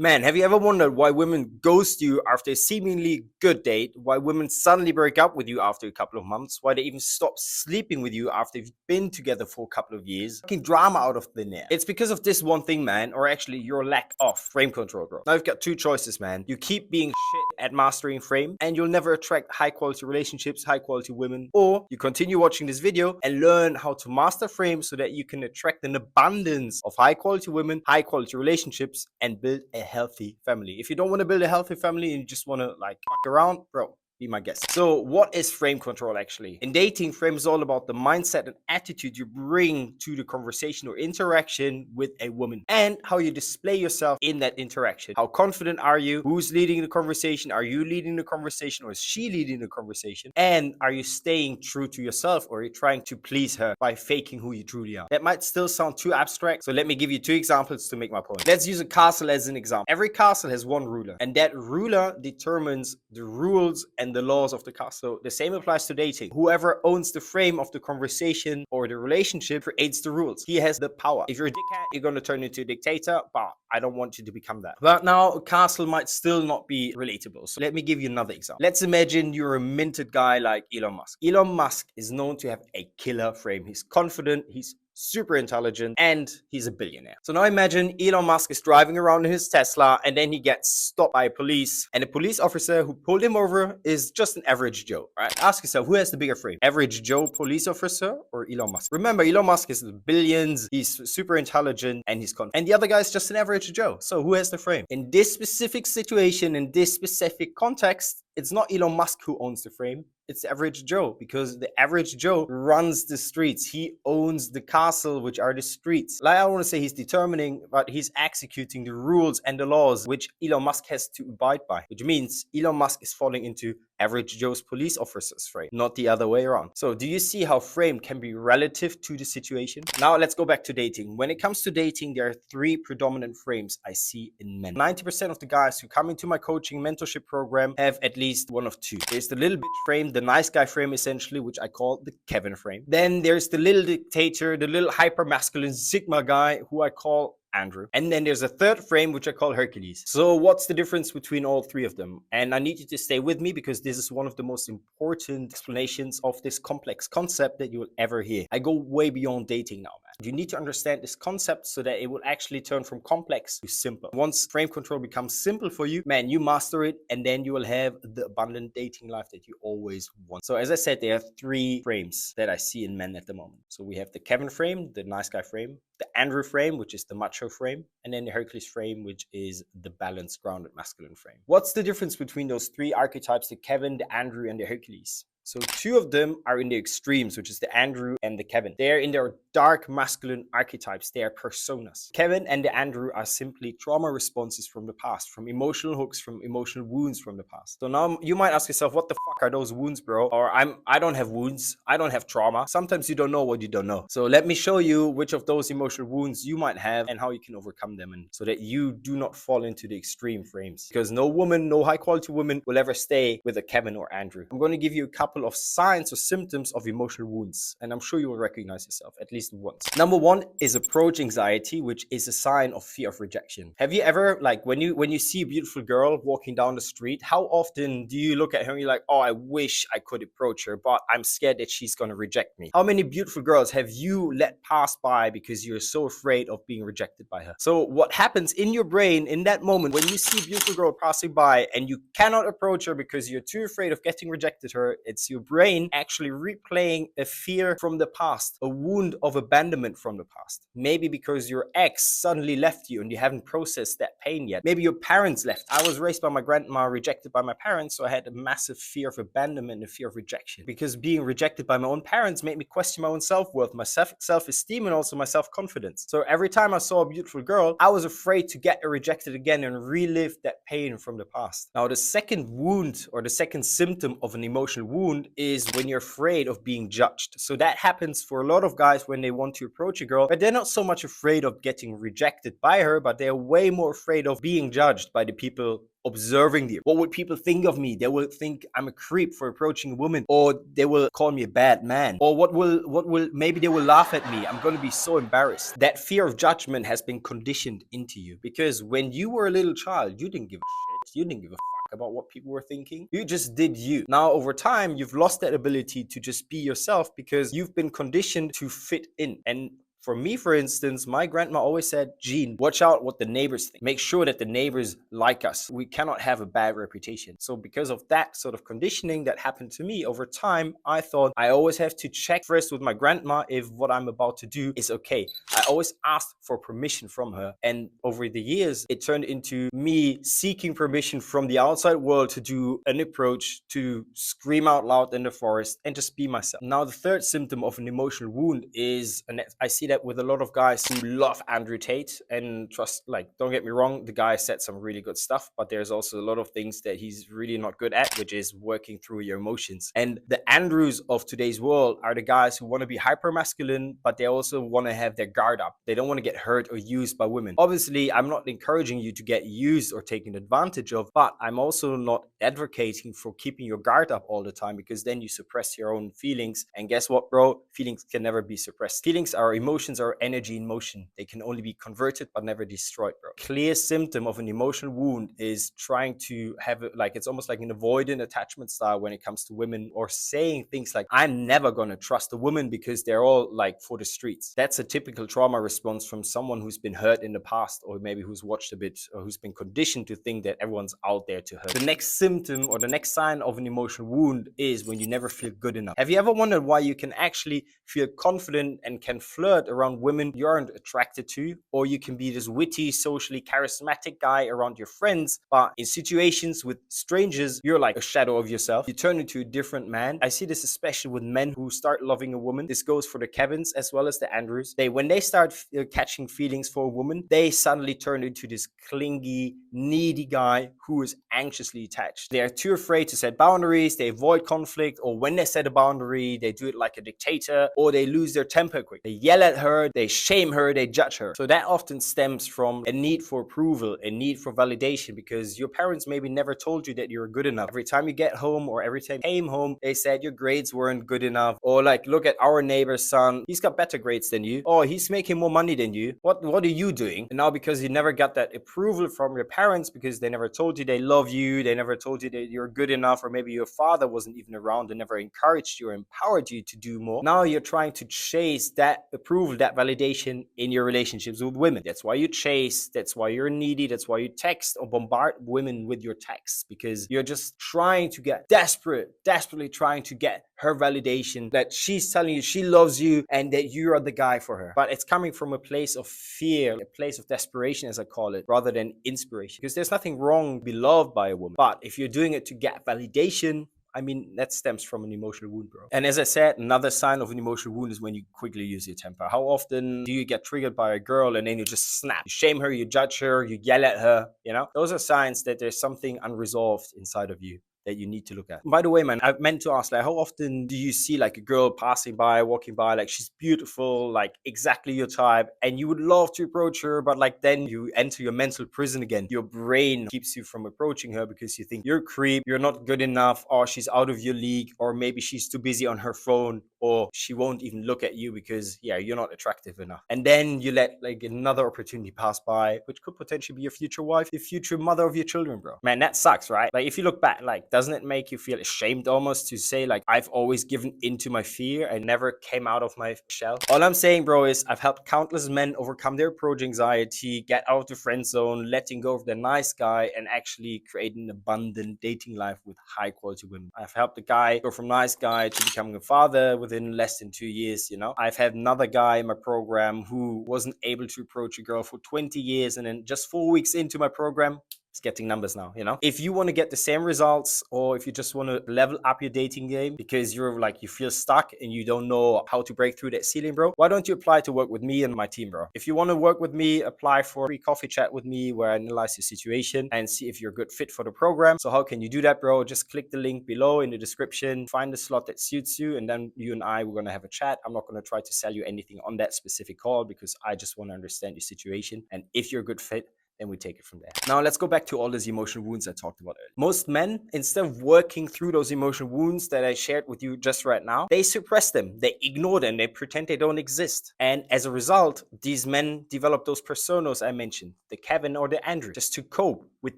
Man, have you ever wondered why women ghost you after a seemingly good date? Why women suddenly break up with you after a couple of months? Why they even stop sleeping with you after you've been together for a couple of years? Fucking drama out of thin air. It's because of this one thing, man, or actually your lack of frame control, bro. Now you've got two choices, man. You keep being shit at mastering frame and you'll never attract high quality relationships, high quality women, or you continue watching this video and learn how to master frame so that you can attract an abundance of high quality women, high quality relationships, and build a healthy family. If you don't want to build a healthy family and you just want to like fuck around, bro, be my guest. So what is frame control actually? In dating, frame is all about the mindset and attitude you bring to the conversation or interaction with a woman and how you display yourself in that interaction. How confident are you? Who's leading the conversation? Are you leading the conversation or is she leading the conversation? And are you staying true to yourself or are you trying to please her by faking who you truly are? That might still sound too abstract. So let me give you two examples to make my point. Let's use a castle as an example. Every castle has one ruler and that ruler determines the rules and the laws of the castle. So the same applies to dating. Whoever owns the frame of the conversation or the relationship creates the rules. He has the power. If you're a dickhead, you're going to turn into a dictator, but I don't want you to become that. But now a castle might still not be relatable. So let me give you another example. Let's imagine you're a minted guy like Elon Musk. Elon Musk is known to have a killer frame. He's confident, he's super intelligent, and he's a billionaire. So now imagine Elon Musk is driving around in his Tesla and then he gets stopped by police and the police officer who pulled him over is just an average Joe, right? Ask yourself, who has the bigger frame? Average Joe police officer or Elon Musk? Remember, Elon Musk is billions, he's super intelligent, and he's confident. And the other guy is just an average Joe. So who has the frame? In this specific situation, in this specific context, it's not Elon Musk who owns the frame. It's the average Joe, because the average Joe runs the streets. He owns the castle, which are the streets. Like, I don't want to say he's determining, but he's executing the rules and the laws which Elon Musk has to abide by, which means Elon Musk is falling into average Joe's police officer's frame, not the other way around. So do you see how frame can be relative to the situation? Now let's go back to dating. When it comes to dating, there are three predominant frames I see in men. 90% of the guys who come into my coaching mentorship program have at least one of two. There's the little bitch frame, the nice guy frame essentially, which I call the Kevin frame. Then there's the little dictator, the little hyper masculine Sigma guy who I call Andrew. And then there's a third frame, which I call Hercules. So what's the difference between all three of them? And I need you to stay with me because this is one of the most important explanations of this complex concept that you will ever hear. I go way beyond dating now, man. You need to understand this concept so that it will actually turn from complex to simple. Once frame control becomes simple for you, man, you master it and then you will have the abundant dating life that you always want. So as I said, there are three frames that I see in men at the moment. So we have the Kevin frame, the nice guy frame, the Andrew frame, which is the macho frame, and then the Hercules frame, which is the balanced, grounded, masculine frame. What's the difference between those three archetypes, the Kevin, the Andrew, and the Hercules? So two of them are in the extremes, which is the Andrew and the Kevin. They're in their dark masculine archetypes. They are personas. Kevin and the Andrew are simply trauma responses from the past, from emotional hooks, from emotional wounds from the past. So now you might ask yourself, what the fuck are those wounds, bro? Or I don't have wounds. I don't have trauma. Sometimes you don't know what you don't know. So let me show you which of those emotional wounds you might have and how you can overcome them, and so that you do not fall into the extreme frames. Because no woman, no high quality woman will ever stay with a Kevin or Andrew. I'm going to give you a couple of signs or symptoms of emotional wounds, and I'm sure you will recognize yourself at least once. Number one is approach anxiety, which is a sign of fear of rejection. Have you ever, like, when you see a beautiful girl walking down the street, how often do you look at her and you're like, oh, I wish I could approach her, but I'm scared that she's going to reject me? How many beautiful girls have you let pass by because you're so afraid of being rejected by her? So what happens in your brain in that moment when you see a beautiful girl passing by and you cannot approach her because you're too afraid of getting rejected her, it's your brain actually replaying a fear from the past, a wound of abandonment from the past. Maybe because your ex suddenly left you and you haven't processed that pain yet. Maybe your parents left. I was raised by my grandma, rejected by my parents, so I had a massive fear of abandonment and fear of rejection. Because being rejected by my own parents made me question my own self-worth, my self-esteem, and also my self-confidence. So every time I saw a beautiful girl, I was afraid to get her rejected again and relive that pain from the past. Now, the second wound or the second symptom of an emotional wound is when you're afraid of being judged. So that happens for a lot of guys when they want to approach a girl, but they're not so much afraid of getting rejected by her, but they're way more afraid of being judged by the people observing you. What would people think of me? They will think I'm a creep for approaching a woman, or they will call me a bad man, or what will maybe they will laugh at me. I'm going to be so embarrassed. That fear of judgment has been conditioned into you, because when you were a little child, you didn't give a shit. You didn't give a fuck about what people were thinking. You just did you. Now over time, you've lost that ability to just be yourself, because you've been conditioned to fit in. And for me, for instance, my grandma always said, Gene, watch out what the neighbors think. Make sure that the neighbors like us. We cannot have a bad reputation. So because of that sort of conditioning that happened to me over time, I thought I always have to check first with my grandma if what I'm about to do is okay. I always asked for permission from her. And over the years, it turned into me seeking permission from the outside world to do an approach, to scream out loud in the forest and just be myself. Now, the third symptom of an emotional wound is, and I see that with a lot of guys who love Andrew Tate, and trust, like, don't get me wrong, the guy said some really good stuff, but there's also a lot of things that he's really not good at, which is working through your emotions. And the Andrews of today's world are the guys who want to be hyper masculine, but they also want to have their guard up. They don't want to get hurt or used by women. Obviously, I'm not encouraging you to get used or taken advantage of, but I'm also not advocating for keeping your guard up all the time, because then you suppress your own feelings. And guess what, bro? Feelings can never be suppressed. Feelings are emotions, are energy in motion. They can only be converted but never destroyed, bro. Clear symptom of an emotional wound is trying to have it, like, it's almost like an avoidant attachment style when it comes to women, or saying things like, I'm never gonna trust a woman because they're all like for the streets. That's a typical trauma response from someone who's been hurt in the past, or maybe who's watched a bit, or who's been conditioned to think that everyone's out there to hurt. The next symptom or the next sign of an emotional wound is when you never feel good enough. Have you ever wondered why you can actually feel confident and can flirt around women you aren't attracted to, or you can be this witty, socially charismatic guy around your friends, but in situations with strangers, you're like a shadow of yourself. You turn into a different man. I see this especially with men who start loving a woman. This goes for the Kevins as well as the Andrews. When they start catching feelings for a woman, they suddenly turn into this clingy, needy guy who is anxiously attached. They are too afraid to set boundaries. They avoid conflict, or when they set a boundary, they do it like a dictator, or they lose their temper quick. They yell at her, they shame her, they judge her. So that often stems from a need for approval, a need for validation, because your parents maybe never told you that you're good enough. Every time you get home, or every time you came home, they said your grades weren't good enough, or like, look at our neighbor's son, he's got better grades than you, or he's making more money than you. What are you doing? And now, because you never got that approval from your parents, because they never told you they love you, they never told you that you're good enough, or maybe your father wasn't even around and never encouraged you or empowered you to do more, now you're trying to chase that approval, that validation in your relationships with women. That's why you chase, that's why you're needy, that's why you text or bombard women with your texts, because you're just trying to get desperately trying to get her validation, that she's telling you she loves you and that you are the guy for her. But it's coming from a place of fear, a place of desperation, as I call it, rather than inspiration. Because there's nothing wrong to be loved by a woman, but if you're doing it to get validation, I mean, that stems from an emotional wound, bro. And as I said, another sign of an emotional wound is when you quickly lose your temper. How often do you get triggered by a girl and then you just snap? You shame her, you judge her, you yell at her, you know? Those are signs that there's something unresolved inside of you that you need to look at. By the way, man, I meant to ask, like, how often do you see like a girl passing by, walking by, like she's beautiful, like exactly your type, and you would love to approach her, but like then you enter your mental prison again. Your brain keeps you from approaching her because you think you're a creep, you're not good enough, or she's out of your league, or maybe she's too busy on her phone, or she won't even look at you because, yeah, you're not attractive enough. And then you let like another opportunity pass by, which could potentially be your future wife, the future mother of your children, bro. Man, that sucks, right? Like, if you look back, like, doesn't it make you feel ashamed almost to say, like, I've always given into my fear and never came out of my shell? All I'm saying, bro, is I've helped countless men overcome their approach anxiety, get out of the friend zone, letting go of the nice guy, and actually create an abundant dating life with high quality women. I've helped a guy go from nice guy to becoming a father within less than 2 years, you know? I've had another guy in my program who wasn't able to approach a girl for 20 years, and then just 4 weeks into my program, it's getting numbers now, you know? If you want to get the same results, or if you just want to level up your dating game because you're like, you feel stuck and you don't know how to break through that ceiling, bro, why don't you apply to work with me and my team, bro? If you want to work with me, apply for a free coffee chat with me where I analyze your situation and see if you're a good fit for the program. So how can you do that, bro? Just click the link below in the description, find the slot that suits you, and then you and I, we're going to have a chat. I'm not going to try to sell you anything on that specific call because I just want to understand your situation. And if you're a good fit, then we take it from there. Now let's go back to all those emotional wounds I talked about earlier. Most men, instead of working through those emotional wounds that I shared with you just right now, they suppress them, they ignore them, they pretend they don't exist. And as a result, these men develop those personas I mentioned, the Kevin or the Andrew, just to cope with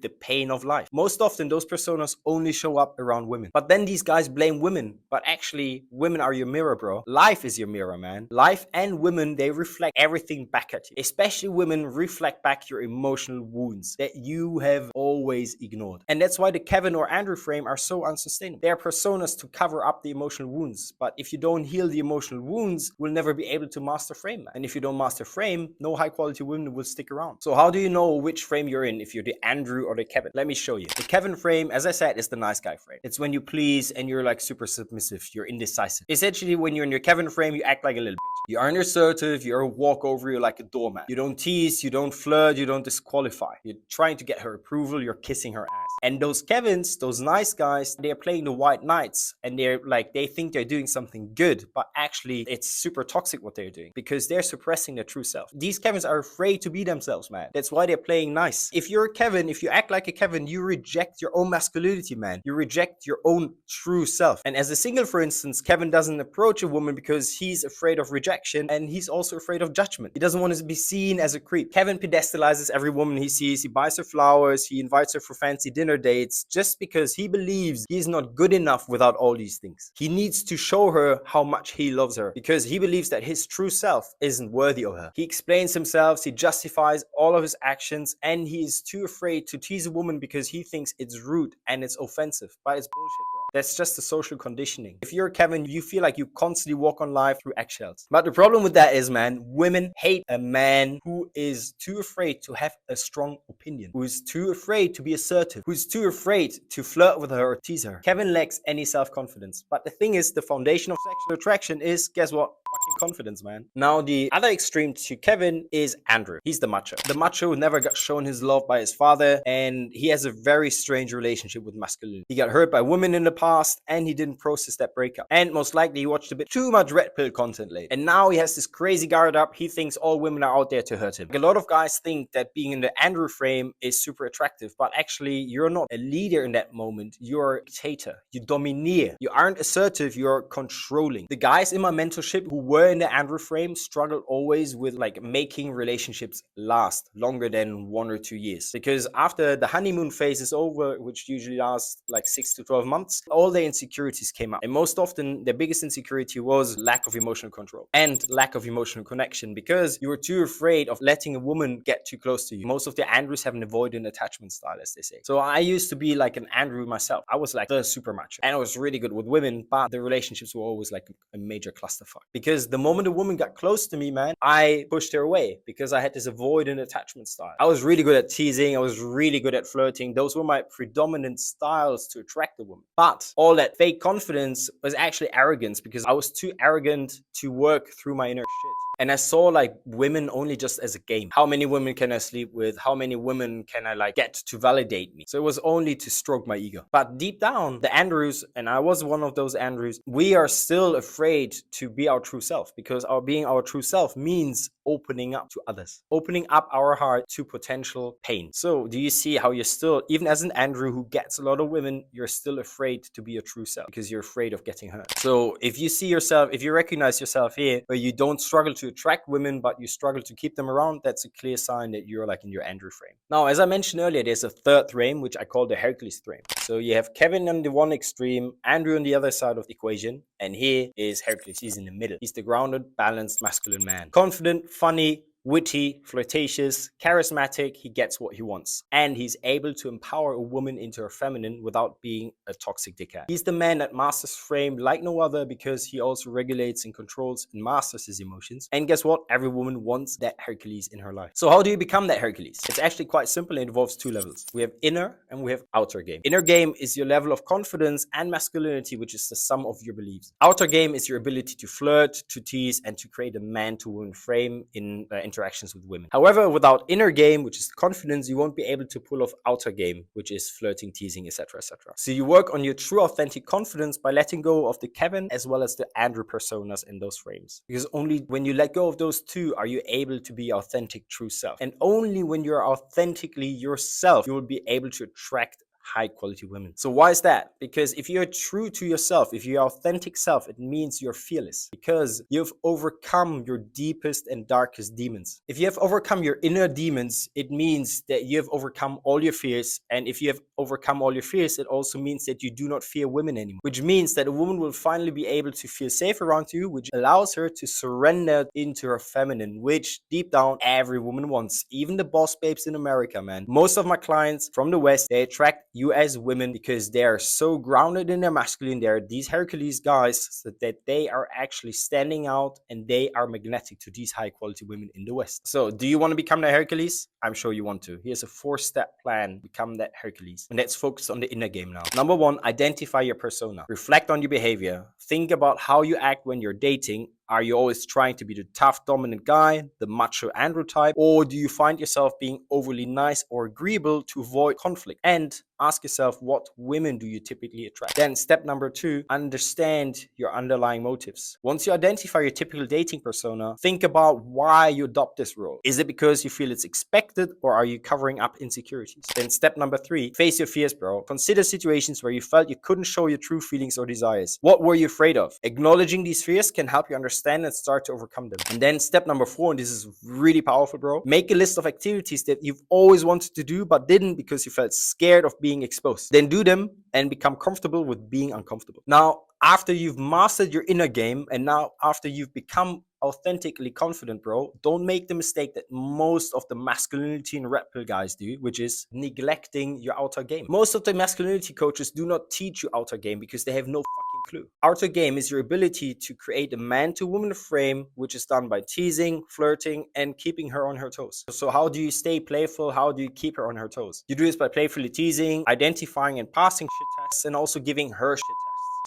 the pain of life. Most often those personas only show up around women. But then these guys blame women. But actually, women are your mirror, bro. Life is your mirror, man. Life and women, they reflect everything back at you. Especially women reflect back your emotional wounds that you have always ignored. And that's why the Kevin or Andrew frame are so unsustainable. They are personas to cover up the emotional wounds. But if you don't heal the emotional wounds, we'll never be able to master frame. And if you don't master frame, no high quality women will stick around. So how do you know which frame you're in if you're the Andrew or the Kevin? Let me show you. The Kevin frame, as I said, is the nice guy frame. It's when you please and you're like super submissive. You're indecisive. Essentially, when you're in your Kevin frame, you act like a little bitch. You aren't assertive. You're a walkover. You're like a doormat. You don't tease. You don't flirt. You don't disqualify. You're trying to get her approval. You're kissing her ass. And those Kevins, those nice guys, they're playing the white knights and they're like, they think they're doing something good, but actually it's super toxic what they're doing because they're suppressing their true self. These Kevins are afraid to be themselves, man. That's why they're playing nice. If you're a Kevin, if you act like a Kevin, you reject your own masculinity, man. You reject your own true self. And as a single, for instance, Kevin doesn't approach a woman because he's afraid of rejection and he's also afraid of judgment. He doesn't want to be seen as a creep. Kevin pedestalizes every woman he sees. He buys her flowers. He invites her for fancy dinner dates just because he believes he's not good enough without all these things. He needs to show her how much he loves her because he believes that his true self isn't worthy of her. He explains himself, he justifies all of his actions, and he is too afraid to tease a woman because he thinks it's rude and it's offensive. But it's bullshit, bro. That's just the social conditioning. If you're a Kevin, you feel like you constantly walk on life through eggshells. But the problem with that is, man, women hate a man who is too afraid to have a strong opinion, who is too afraid to be assertive, who is too afraid to flirt with her or tease her. Kevin lacks any self-confidence. But the thing is, the foundation of sexual attraction is, guess what? Fucking confidence, man. Now, the other extreme to Kevin is Andrew. He's the macho. The macho who never got shown his love by his father, and he has a very strange relationship with masculinity. He got hurt by women in the past, and he didn't process that breakup. And most likely, he watched a bit too much red pill content lately. And now he has this crazy guard up. He thinks all women are out there to hurt him. Like, a lot of guys think that being in the Andrew frame is super attractive, but actually, you're not a leader in that moment. You're a dictator. You domineer. You aren't assertive. You're controlling. The guys in my mentorship who were in the Andrew frame struggle always with like making relationships last longer than 1 or 2 years, because after the honeymoon phase is over, which usually lasts like 6 to 12 months, all their insecurities came out, and most often their biggest insecurity was lack of emotional control and lack of emotional connection, because you were too afraid of letting a woman get too close to you. Most of the Andrews have an avoidant attachment style, as they say. So I used to be like an Andrew myself. I was like the super macho and I was really good with women, but the relationships were always like a major clusterfuck, because the moment a woman got close to me, man, I pushed her away because I had this avoidant attachment style. I was really good at teasing. I was really good at flirting. Those were my predominant styles to attract a woman. But all that fake confidence was actually arrogance, because I was too arrogant to work through my inner shit. And I saw like women only just as a game. How many women can I sleep with? How many women can I like get to validate me? So it was only to stroke my ego. But deep down, the Andrews, and I was one of those Andrews, we are still afraid to be our true self, because our being our true self means opening up to others, opening up our heart to potential pain. So do you see how you're still, even as an Andrew who gets a lot of women, you're still afraid to be your true self because you're afraid of getting hurt? So if you see yourself, if you recognize yourself here, where you don't struggle to attract women, but you struggle to keep them around, that's a clear sign that you're like in your Andrew frame. Now, as I mentioned earlier, there's a third frame, which I call the Hercules frame. So you have Kevin on the one extreme, Andrew on the other side of the equation, and here is Hercules. He's in the middle. He's the grounded, balanced, masculine man. Confident, funny, witty, flirtatious, charismatic. He gets what he wants, and he's able to empower a woman into her feminine without being a toxic dickhead. He's the man that masters frame like no other, because he also regulates and controls and masters his emotions. And guess what? Every woman wants that Hercules in her life. So how do you become that Hercules? It's actually quite simple. It involves 2 levels. We have inner and we have outer game. Inner game is your level of confidence and masculinity, which is the sum of your beliefs. Outer game is your ability to flirt, to tease, and to create a man to woman frame in interactions with women. However, without inner game, which is confidence, you won't be able to pull off outer game, which is flirting, teasing, etc., etc. So you work on your true authentic confidence by letting go of the Kevin as well as the Andrew personas in those frames. Because only when you let go of those two are you able to be authentic true self. And only when you're authentically yourself, you will be able to attract high quality women. So why is that? Because if you're true to yourself, if you're authentic self, it means you're fearless because you've overcome your deepest and darkest demons. If you have overcome your inner demons, it means that you have overcome all your fears. And if you have overcome all your fears, it also means that you do not fear women anymore, which means that a woman will finally be able to feel safe around you, which allows her to surrender into her feminine, which deep down every woman wants. Even the boss babes in America, man. Most of my clients from the West, they attract you as women because they are so grounded in their masculine. They're these Hercules guys so that they are actually standing out and they are magnetic to these high quality women in the West. So do you want to become the Hercules? I'm sure you want to. Here's a 4-step plan. Become that Hercules. And let's focus on the inner game now. Number 1, identify your persona. Reflect on your behavior. Think about how you act when you're dating. Are you always trying to be the tough, dominant guy, the macho Andrew type? Or do you find yourself being overly nice or agreeable to avoid conflict? And ask yourself, what women do you typically attract? Then step number 2, understand your underlying motives. Once you identify your typical dating persona, think about why you adopt this role. Is it because you feel it's expected or are you covering up insecurities? Then step number 3, face your fears, bro. Consider situations where you felt you couldn't show your true feelings or desires. What were you afraid of? Acknowledging these fears can help you understand and start to overcome them. And then step number 4, and this is really powerful, bro. Make a list of activities that you've always wanted to do but didn't because you felt scared of being exposed. Then do them and become comfortable with being uncomfortable. Now, after you've mastered your inner game and now after you've become authentically confident, bro, don't make the mistake that most of the masculinity and red pill guys do, which is neglecting your outer game. Most of the masculinity coaches do not teach you outer game because they have no fucking clue. Outer game is your ability to create a man to woman frame, which is done by teasing, flirting, and keeping her on her toes. So how do you stay playful? How do you keep her on her toes? You do this by playfully teasing, identifying and passing shit tests, and also giving her shit tests.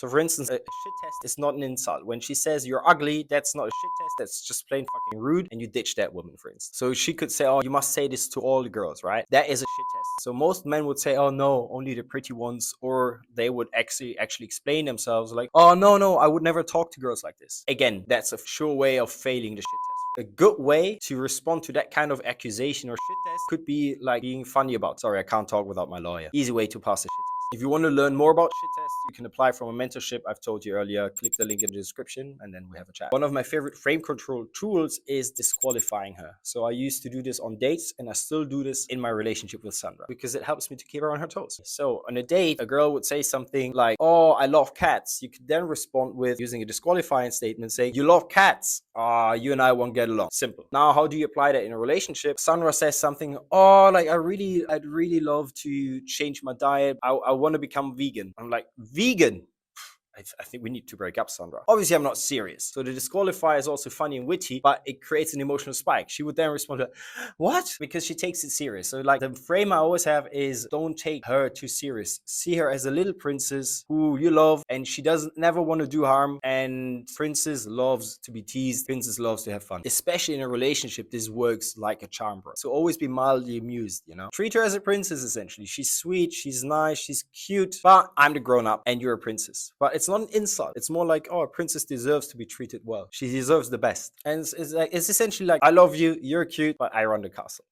So for instance, a shit test is not an insult. When she says you're ugly, that's not a shit test. That's just plain fucking rude. And you ditch that woman, for instance. So she could say, oh, you must say this to all the girls, right? That is a shit test. So most men would say, oh no, only the pretty ones. Or they would actually explain themselves like, oh no, I would never talk to girls like this. Again, that's a sure way of failing the shit test. A good way to respond to that kind of accusation or shit test could be like being funny about, sorry, I can't talk without my lawyer. Easy way to pass a shit test. If you want to learn more about shit tests, you can apply from a mentorship I've told you earlier. Click the link in the description and then we have a chat. One of my favorite frame control tools is disqualifying her. So I used to do this on dates and I still do this in my relationship with Sandra because it helps me to keep her on her toes. So on a date, a girl would say something like, oh, I love cats. You could then respond with using a disqualifying statement saying, you love cats. You and I won't get along. Simple. Now, how do you apply that in a relationship? Sandra says something, oh, like I'd really love to change my diet. I want to become vegan. I'm like, vegan? I think we need to break up, Sandra. Obviously, I'm not serious. So the disqualifier is also funny and witty, but it creates an emotional spike. She would then respond to, what? Because she takes it serious. So like the frame I always have is don't take her too serious. See her as a little princess who you love and she doesn't never want to do harm. And princess loves to be teased. Princess loves to have fun. Especially in a relationship, this works like a charm, bro. So always be mildly amused, you know? Treat her as a princess, essentially. She's sweet, she's nice, she's cute, but I'm the grown up and you're a princess. But it's not an insult. It's more like, oh, a princess deserves to be treated well. She deserves the best. And it's essentially like, I love you, you're cute, but I run the castle.